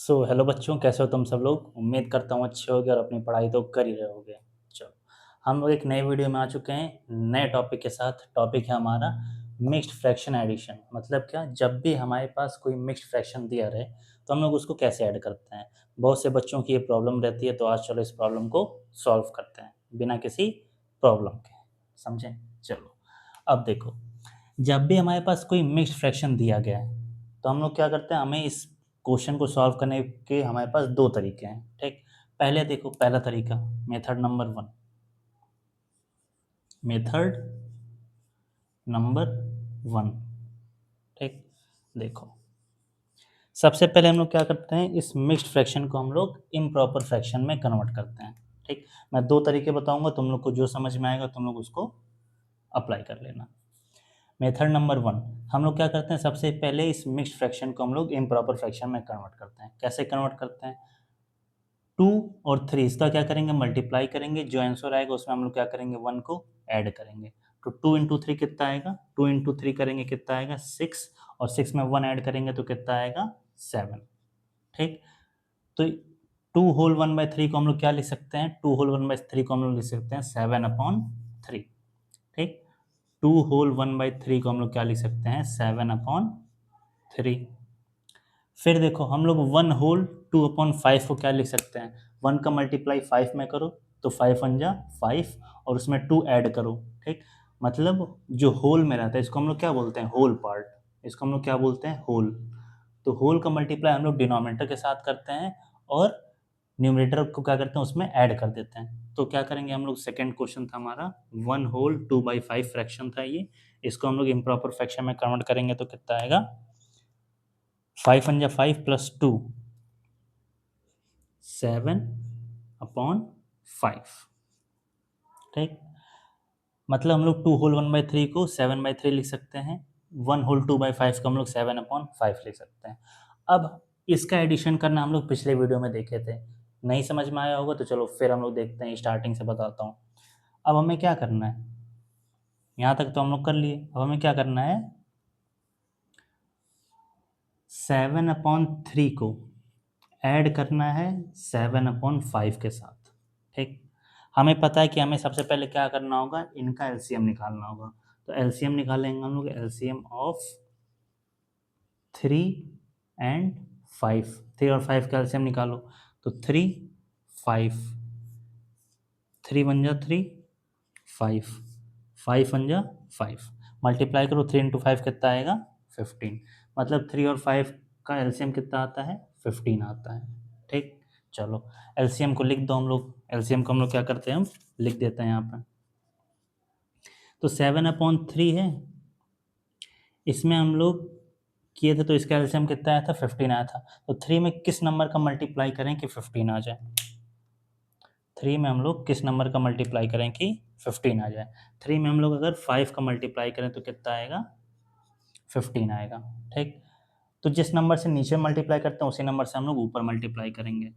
Hello बच्चों, कैसे हो तुम सब लोग। उम्मीद करता हूँ अच्छे होगे और अपनी पढ़ाई तो कर ही रहे होगे। चलो, हम लोग एक नए वीडियो में आ चुके हैं नए टॉपिक के साथ। टॉपिक है हमारा मिक्स्ड फ्रैक्शन एडिशन। मतलब क्या, जब भी हमारे पास कोई मिक्स्ड फ्रैक्शन दिया रहे तो हम लोग उसको कैसे ऐड करते हैं। बहुत से बच्चों की ये प्रॉब्लम रहती है, तो आज चलो इस प्रॉब्लम को सॉल्व करते हैं बिना किसी प्रॉब्लम के। समझें? चलो, अब देखो, जब भी हमारे पास कोई मिक्स्ड फ्रैक्शन दिया गया है तो हम लोग क्या करते हैं, हमें इस क्वेश्चन को सॉल्व करने के हमारे पास दो तरीके हैं। ठीक, पहले देखो, पहला तरीका, method number one. Method number one. ठीक, देखो, सबसे पहले हम लोग क्या करते हैं, इस मिक्स्ड फ्रैक्शन को हम लोग इम्प्रॉपर फ्रैक्शन में कन्वर्ट करते हैं। ठीक, मैं दो तरीके बताऊंगा, तुम लोग को जो समझ में आएगा तुम लोग उसको अप्लाई कर लेना। मेथड नंबर वन, हम लोग क्या करते हैं, सबसे पहले इस मिक्स्ड फ्रैक्शन को हम लोग इम्प्रॉपर फ्रैक्शन में कन्वर्ट करते हैं। कैसे कन्वर्ट करते हैं, 2 और 3 इसका क्या करेंगे, मल्टीप्लाई करेंगे। जो आंसर आएगा उसमें हम लोग क्या करेंगे, 1 को ऐड करेंगे। तो 2 इंटू थ्री कितना आएगा, 2 इंटू थ्री करेंगे कितना आएगा, 6। और 6 में 1 ऐड करेंगे तो कितना आएगा, 7। ठीक, तो 2 होल 1/3 को हम लोग क्या लिख सकते हैं, 2 होल 1/3 को हम लोग लिख सकते हैं 7/3। ठीक, 2 होल 1/3 को हम लोग क्या लिख सकते हैं, 7/3। फिर देखो, हम लोग 1 होल 2/5 को क्या लिख सकते हैं, 1 का मल्टीप्लाई 5 में करो तो 5 वन जा 5, और उसमें 2 ऐड करो। ठीक, मतलब जो होल में रहता है इसको हम लोग क्या बोलते हैं, होल पार्ट। इसको हम लोग क्या बोलते हैं, होल। तो होल का मल्टीप्लाई हम लोग डिनोमिनेटर के साथ करते हैं और न्यूमरेटर को क्या करते हैं, उसमें ऐड कर देते हैं। तो क्या करेंगे हम लोग, सेकंड क्वेश्चन था हमारा 1 होल 2/5 फ्रैक्शन था ये। इसको हम लोग इम्प्रॉपर फ्रैक्शन में कन्वर्ट करेंगे तो कितना आएगा, 5 वन जा 5 प्लस 2, 7/5। ठीक, मतलब हम लोग 2 होल 1/3 को 7/3 लिख सकते हैं, 1 होल 2/5 को हम लोग 7/5 लिख सकते हैं। अब इसका एडिशन करना हम लोग पिछले वीडियो में देखे थे, नहीं समझ में आया होगा तो चलो फिर हम लोग देखते हैं, स्टार्टिंग से बताता हूँ। अब हमें क्या करना है, यहाँ तक तो हम लोग कर लिए, अब हमें क्या करना है, 7/3 को ऐड करना है 7/5 के साथ। ठीक, हमें पता है कि हमें सबसे पहले क्या करना होगा, इनका एलसीएम निकालना होगा। तो एलसीएम निकालेंगे हम लोग, एलसीएम ऑफ 3 एंड 5। 3 और 5 का एलसीएम निकालो तो 3 5, 3 वन जा 3, 5 5 वन जा 5, मल्टीप्लाई करो 3 इंटू 5 कितना आएगा, 15। मतलब 3 और 5 का एलसीएम कितना आता है, 15 आता है। ठीक, चलो एलसीएम को लिख दो हम लोग। एलसीएम को हम लोग क्या करते हैं, हम लिख देते हैं यहाँ पर। तो 7/3 है, इसमें हम लोग किए थे तो इसका एलसीएम कितना आया था, 15 आया था। तो 3 में किस नंबर का मल्टीप्लाई करें कि 15 आ जाए, 3 में हम लोग किस नंबर का मल्टीप्लाई करें कि 15 आ जाए। 3 में हम लोग अगर 5 का मल्टीप्लाई करें तो कितना आएगा, 15 आएगा। ठीक, तो जिस नंबर से नीचे मल्टीप्लाई करते हैं उसी नंबर से हम लोग ऊपर मल्टीप्लाई करेंगे।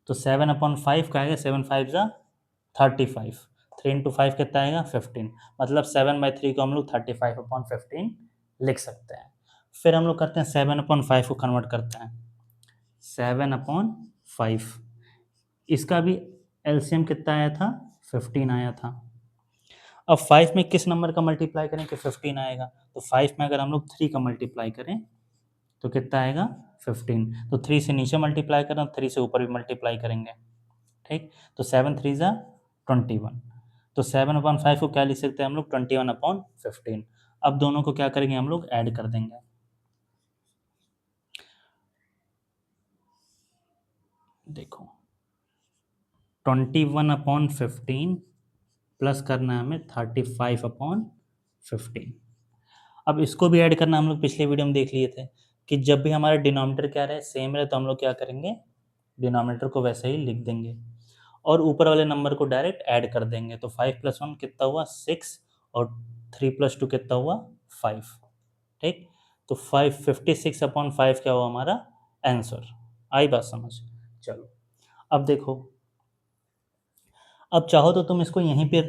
तो 7/5 का आएगा, 7 5 जा 35, 3 इंटू 5 कितना आएगा, 15। मतलब 7/3 को हम लोग 35/15 लिख सकते हैं। फिर हम लोग करते हैं 7/5 को कन्वर्ट करते हैं, 7/5। इसका भी एलसीएम कितना आया था, 15 आया था। अब 5 में किस नंबर का मल्टीप्लाई करें कि 15 आएगा, तो 5 में अगर हम लोग 3 का मल्टीप्लाई करें तो कितना आएगा, 15। तो 3 से नीचे मल्टीप्लाई करें, 3 से ऊपर भी मल्टीप्लाई करेंगे। ठीक, तो 7 3 जा 21। तो 7/5 को क्या लिख सकते हैं हम लोग, 21/15। अब दोनों को क्या करेंगे, हम लोग ऐड कर देंगे। देखो, 21/15 प्लस करना है हमें 35/15। अब इसको भी ऐड करना हम लोग पिछले वीडियो में देख लिए थे कि जब भी हमारा डिनोमिनेटर क्या रहे, सेम रहे, तो हम लोग क्या करेंगे, डिनोमिनेटर को वैसे ही लिख देंगे और ऊपर वाले नंबर को डायरेक्ट ऐड कर देंगे। तो 5 + 1 कितना हुआ, 6, और 3 + 2 कितना हुआ, 5। ठीक, तो 56/5 क्या हुआ हमारा आंसर। आई बात समझ। चलो, अब देखो, अब चाहो तो तुम इसको यहीं पे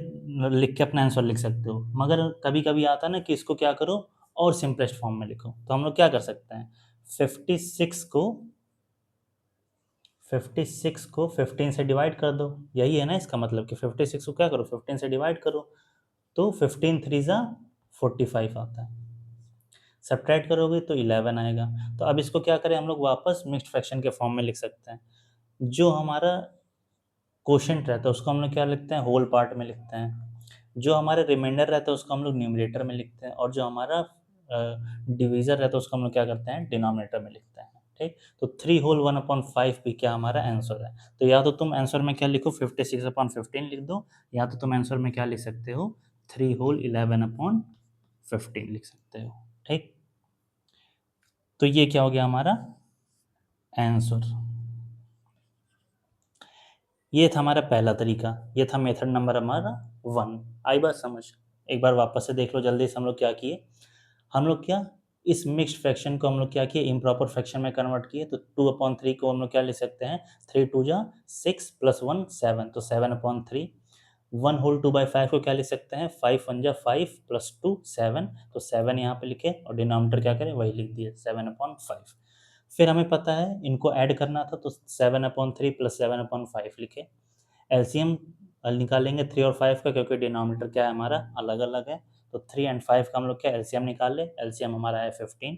लिख के अपना आंसर लिख सकते हो, मगर कभी कभी आता है ना कि इसको क्या करो और सिंपलेस्ट फॉर्म में लिखो। तो हम लोग क्या कर सकते हैं, 56 को 56 को 15 से डिवाइड कर दो, यही है ना इसका मतलब कि 56 को क्या करो 15 से डिवाइड करो, तो 15 3 जा 45 आता है। सब्ट्रैक्ट करोगे तो 11 आएगा। तो अब इसको क्या करें हम लोग वापस मिक्स्ड फ्रैक्शन के फॉर्म में लिख सकते हैं। जो हमारा कोशेंट रहता है उसको हम लोग क्या लिखते हैं, होल पार्ट में लिखते हैं। जो हमारे रिमाइंडर रहता है उसको हम लोग न्यूमरेटर में लिखते हैं, और जो हमारा डिवीजर रहता है उसको हम लोग क्या करते हैं, डिनोमिनेटर में लिखते हैं। ठीक, तो 3 होल 1/5 भी क्या हमारा आंसर है। तो या तो तुम आंसर में क्या लिखो 56/15 लिख दो, या तो तुम आंसर में क्या लिख सकते हो 3 होल 11/15 लिख सकते हो। ठीक, तो ये क्या हो गया हमारा आंसर। ये था हमारा पहला तरीका, ये था मेथड नंबर हमारा 1। आई बात समझ। एक बार वापस से देख लो जल्दी से। हम लोग क्या किए, हम लोग क्या इस मिक्स्ड फ्रैक्शन को हम लोग क्या किए इम्प्रॉपर फ्रैक्शन में कन्वर्ट किए। तो 2/3 को हम लोग क्या लिख सकते हैं, 3 2 जा 6 + 1 7, तो 7/3। 1 होल 2/5 को क्या लिख सकते हैं, 5 1 जा 5 + 2 7, तो 7 यहाँ पे लिखे और डिनोमिनेटर क्या करें वही लिख दिए 7/5। फिर हमें पता है इनको ऐड करना था, तो 7/3 + 7/5 लिखे। एलसीएम निकालेंगे 3 और 5 का, क्योंकि डिनोमिनेटर क्या है हमारा अलग अलग है। तो 3 और 5 का हम लोग क्या एलसीएम निकाल ले, एलसीएम हमारा है 15।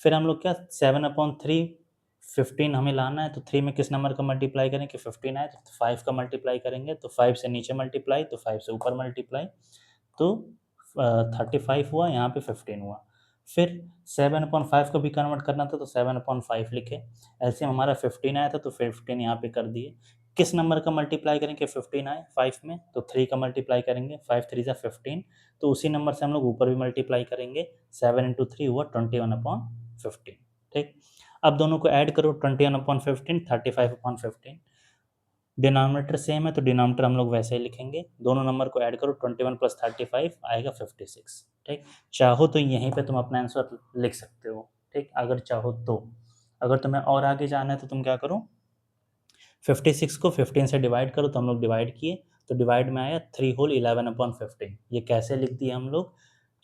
फिर हम लोग क्या 7/3 15 हमें लाना है, तो 3 में किस नंबर का मल्टीप्लाई करें कि 15 आए, तो 5 का मल्टीप्लाई करेंगे, तो 5 से नीचे मल्टीप्लाई, तो 5 से ऊपर मल्टीप्लाई, तो 35 हुआ, यहाँ पे 15 हुआ। फिर 7/5 को भी कन्वर्ट करना था, तो 7/5 लिखे। एलसीएम हमारा 15 आया था, तो 15 यहाँ पे कर दिए। किस नंबर का मल्टीप्लाई करें कि 15 आए 5 में, तो 3 का मल्टीप्लाई करेंगे, 5 3 जा 15, तो उसी नंबर से हम लोग ऊपर भी मल्टीप्लाई करेंगे। 7 × 3 हुआ 21/15। ठीक, अब दोनों को ऐड करो, 21/15 35/15। डिनोमिनेटर सेम है तो डिनोमिनेटर हम लोग वैसे ही लिखेंगे। दोनों नंबर को ऐड करो, 21 + 35 आएगा 56। ठीक, चाहो तो यहीं पे तुम अपना आंसर लिख सकते हो। ठीक, अगर चाहो तो। अगर तुम्हें और आगे जाना है तो तुम क्या करो, 56 को 15 से डिवाइड करो, तो हम लोग डिवाइड किए, तो डिवाइड में आया 3 होल 11/15। ये कैसे लिख दिए हम लोग,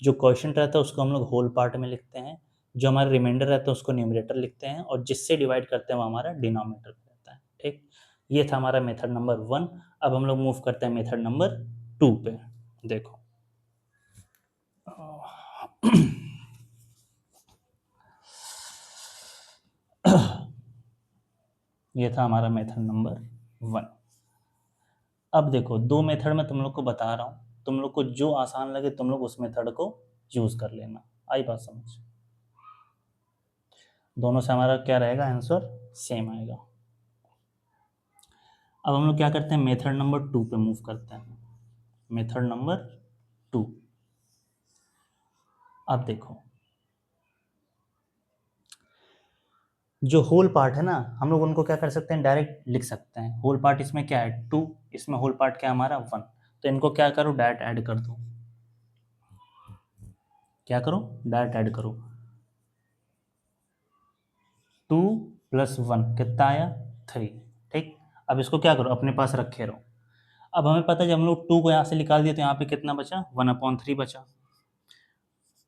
जो क्वेश्चन रहता है उसको हम लोग होल पार्ट में लिखते हैं, जो हमारा रिमाइंडर रहता है उसको न्यूमरेटर लिखते हैं, और जिससे डिवाइड करते हैं वो हमारा डिनोमिनेटर रहता है। ठीक, ये था हमारा मेथड नंबर 1। अब हम लोग मूव करते हैं मेथड नंबर 2 पे। देखो ये था हमारा मेथड नंबर 1। अब देखो दो मेथड मैं तुम लोग को बता रहा हूँ, तुम लोग को जो आसान लगे तुम लोग उस मेथड को यूज कर लेना। आई बात समझ। दोनों से हमारा क्या रहेगा, आंसर सेम आएगा। अब हम लोग क्या करते हैं, मेथड नंबर 2 पे मूव करते हैं। Method number 2। अब देखो जो होल पार्ट है ना, हम लोग उनको क्या कर सकते हैं, डायरेक्ट लिख सकते हैं। होल पार्ट इसमें क्या है 2, इसमें होल पार्ट क्या है हमारा 1, तो इनको क्या करो डायरेक्ट ऐड कर दो। क्या करो, डायरेक्ट ऐड करो। 2 + 1 कितना आया 3। ठीक, अब इसको क्या करो अपने पास रखे रहो। अब हमें पता है जब हम लोग 2 को यहाँ से निकाल दिए तो यहाँ पे कितना बचा 1/3 बचा।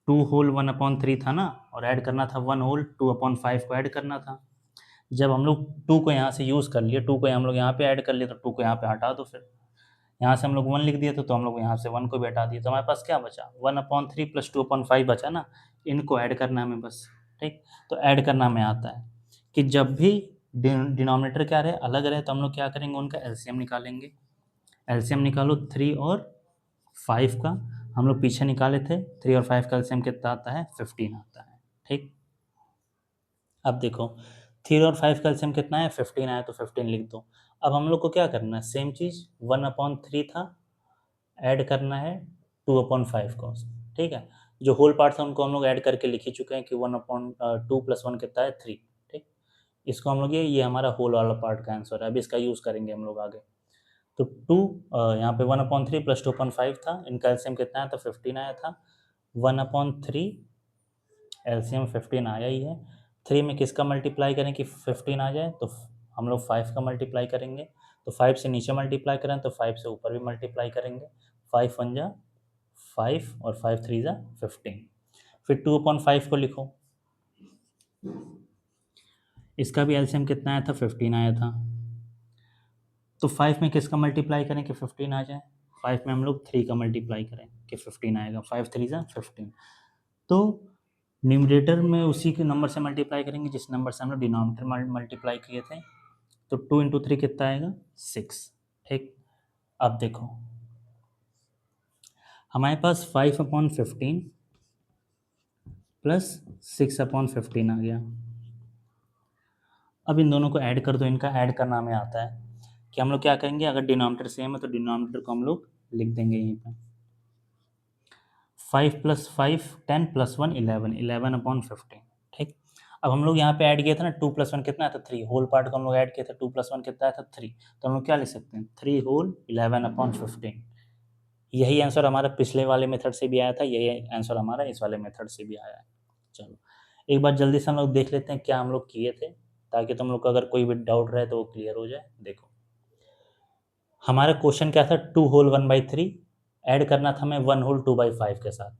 2 होल 1/3 था ना, और ऐड करना था 1 होल 2/5 को ऐड करना था। जब हम लोग 2 को यहाँ से यूज़ कर लिए, 2 को हम लोग यहाँ पे ऐड कर लिए, तो 2 को यहाँ पे हटा दो। फिर यहाँ से हम लोग 1 लिख दिए, तो हम लोग यहाँ से 1 को भी हटा दिए, तो हमारे पास क्या बचा 1/3 + 2/5 बचा ना। इनको ऐड करना हमें बस। ठीक, तो ऐड करना हमें आता है कि जब भी डिनोमिनेटर क्या रहे अलग रहे, तो हम लोग क्या करेंगे उनका एलसीएम निकालेंगे। एलसीएम निकालो 3 और 5 का, हम लोग पीछे निकाले थे। 3 और 5 का एलसीएम कितना आता है 15 आता है। ठीक, अब देखो 3 और 5 का एलसीएम कितना है 15 आया, तो 15 लिख दो। अब हम लोग को क्या करना है, सेम चीज़ 1/3 था, ऐड करना है 2/5 को। ठीक है, जो होल पार्ट था उनको हम लोग ऐड करके लिख ही चुके हैं कि 1/2 + 1 कितना है 3। ठीक, इसको हम लोग ये हमारा होल वाला पार्ट का आंसर है। अब इसका यूज़ करेंगे हम लोग आगे। तो 2 यहाँ पे 1/3 + 2/5 था, इनका एलसीएम कितना आया था 15 आया था। 1/3 एलसीएम 15 आया ही है। 3 में किसका मल्टीप्लाई करें कि 15 आ जाए, तो हम लोग 5 का मल्टीप्लाई करेंगे। तो 5 से नीचे मल्टीप्लाई करें तो 5 से ऊपर भी मल्टीप्लाई करेंगे। 5 1 जा 5 और 5 3 जा 15। फिर 2/5 को लिखो। इसका भी एलसीएम कितना आया था, 15 आया था। तो 5 में किसका मल्टीप्लाई करें कि 15 आ जाए, 5 में हम लोग 3 का मल्टीप्लाई करें कि 15 आएगा, 5 3 जा 15। तो न्यूमरेटर में उसी के नंबर से मल्टीप्लाई करेंगे जिस नंबर से हम लोग डिनोमिनेटर मल्टीप्लाई किए थे। तो 2 इंटू 3 कितना आएगा, 6। ठीक, अब देखो हमारे पास 5/15 प्लस 6/15 आ गया। अब इन दोनों को ऐड कर दो, इनका ऐड करना हमें आता है कि हम लोग क्या करेंगे, अगर डिनोमिनेटर सेम है तो डिनोमिनेटर को हम लोग लिख देंगे यहीं पर। 5 + 5 10 + 1 11, 11/15। ठीक, अब हम लोग यहाँ पे ऐड किया था ना, 2 + 1 कितना था, 3। होल पार्ट को हम लोग ऐड किया था, 2 + 1 कितना था, 3। तो हम लोग क्या लिख सकते हैं, 3 होल 11/15। यही आंसर हमारा पिछले वाले मेथड से भी आया था, यही आंसर हमारा इस वाले मेथड से भी आया है। चलो एक बार जल्दी से हम लोग देख लेते हैं क्या हम लोग किए थे, ताकि तुम लोग को अगर कोई भी डाउट रहे तो वो क्लियर हो जाए। देखो हमारा क्वेश्चन क्या था, 2 होल 1/3 ऐड करना था हमें 1 होल 2/5 के साथ।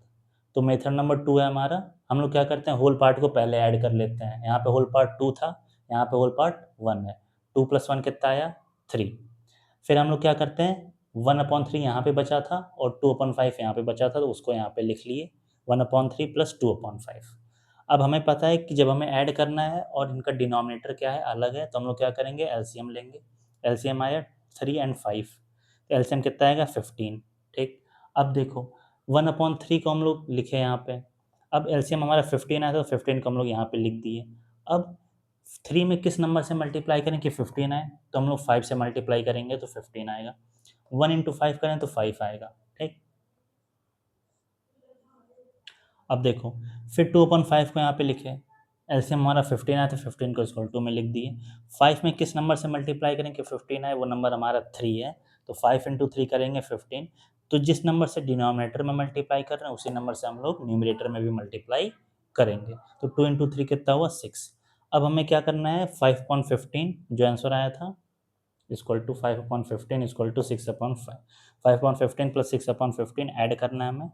तो मेथड नंबर 2 है हमारा, हम लोग क्या करते हैं, होल पार्ट को पहले ऐड कर लेते हैं। यहाँ पे होल पार्ट 2 था, यहाँ पे होल पार्ट 1 है। 2 + 1 कितना आया, 3। फिर हम लोग क्या करते हैं, 1/3 यहाँ पे बचा था और 2/5 यहाँ पे बचा था, तो उसको यहाँ पे लिख लिए, 1/3 + 2/5। अब हमें पता है कि जब हमें ऐड करना है और इनका डिनोमिनेटर क्या है, अलग है, तो हम लोग क्या करेंगे, एलसीएम लेंगे। एलसीएम आया 3 और 5, तो एलसीएम कितना आएगा, 15। ठीक, अब देखो 1/3 को हम लोग लिखे यहाँ पे, अब एलसीएम हमारा 15 आया, तो 15 को हम लोग यहाँ पे लिख दिए। अब 3 में किस नंबर से मल्टीप्लाई करें कि 15 आए, तो हम लोग 5 से मल्टीप्लाई करेंगे तो 15 आएगा। 1 इंटू 5 करें तो 5 आएगा। ठीक, अब देखो फिर 2/5 को यहाँ पे लिखे, एलसीएम हमारा 15 आया तो 15 को इक्वल टू में लिख दिए। 5 में किस नंबर से मल्टीप्लाई करें कि 15 आए, वो नंबर हमारा 3 है, तो 5 इंटू 3 करेंगे 15। तो जिस नंबर से डिनोमिनेटर में मल्टीप्लाई कर रहे हैं उसी नंबर से हम लोग न्यूमरेटर में भी मल्टीप्लाई करेंगे। तो 2 इंटू 3 कितना हुआ, 6। अब हमें क्या करना है, 5/15 जो आंसर आया था equal to 5/15 equal to 6/5। 5/15 plus 6/15 add करना है हमें।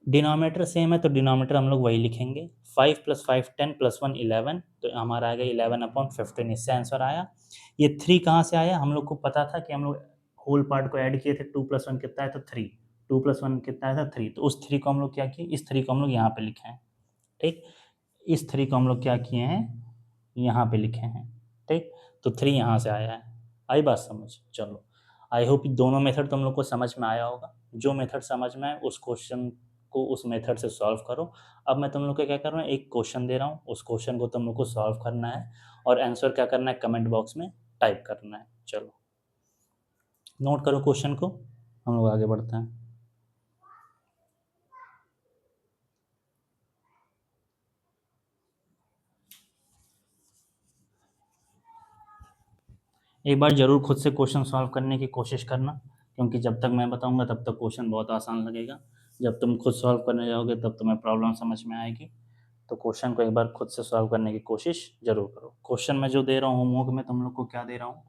डिनोमिनेटर सेम है तो डिनोमिनेटर हम लोग वही लिखेंगे। 5 + 5 10 + 1 11, तो हमारा आ गया 11/15, इससे आंसर आया। ये 3 कहाँ से आया, हम लोग को पता था कि हम लोग होल पार्ट को ऐड किए थे, 2 + 1 कितना आया था, 3। 2 + 1 कितना आया था, 3। तो उस 3 को हम लोग क्या किए, इस 3 को हम लोग यहाँ पे लिखे हैं। ठीक, इस 3 को हम लोग क्या किए हैं, यहाँ पे लिखे हैं। ठीक, तो 3 यहाँ से आया है। आई बात समझ, चलो आई होप दोनों मेथड तुम लोग को समझ में आया होगा। जो मेथड समझ में आए उस क्वेश्चन को उस मेथड से सॉल्व करो। अब मैं तुम लोग को क्या कर रहा हूँ, एक क्वेश्चन दे रहा हूँ, उस क्वेश्चन को तुम लोग को सॉल्व करना है और आंसर क्या करना है, कमेंट बॉक्स में टाइप करना है। चलो नोट करो क्वेश्चन को, हम लोग आगे बढ़ते हैं। एक बार ज़रूर खुद से क्वेश्चन सॉल्व करने की कोशिश करना, क्योंकि जब तक मैं बताऊंगा तब तक क्वेश्चन बहुत आसान लगेगा। जब तुम खुद सॉल्व करने जाओगे तब तुम्हें प्रॉब्लम समझ में आएगी। तो क्वेश्चन को एक बार खुद से सॉल्व करने की कोशिश जरूर करो। क्वेश्चन में जो दे रहा हूँ होमवर्क में तुम लोग को क्या दे रहा हूँ,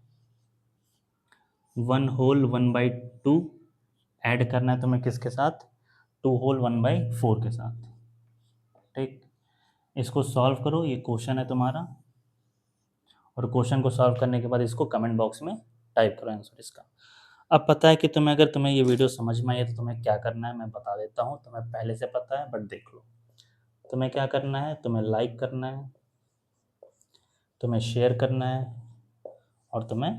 1 होल 1/2 ऐड करना है तुम्हें किसके साथ, 2 होल 1/4 के साथ। ठीक, इसको सॉल्व करो, ये क्वेश्चन है तुम्हारा, और क्वेश्चन को सॉल्व करने के बाद इसको कमेंट बॉक्स में टाइप करो आंसर इसका। अब पता है कि तुम्हें ये वीडियो समझ में आई है तो तुम्हें क्या करना है मैं बता देता हूँ, तुम्हें पहले से पता है बट देख लो। तुम्हें क्या करना है, तुम्हें लाइक करना है, तुम्हें शेयर करना है और तुम्हें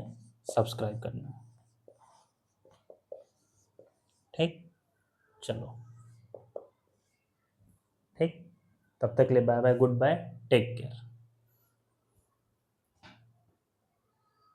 सब्सक्राइब करना है। ठीक, चलो ठीक, तब तक के लिए bye bye, goodbye, take care.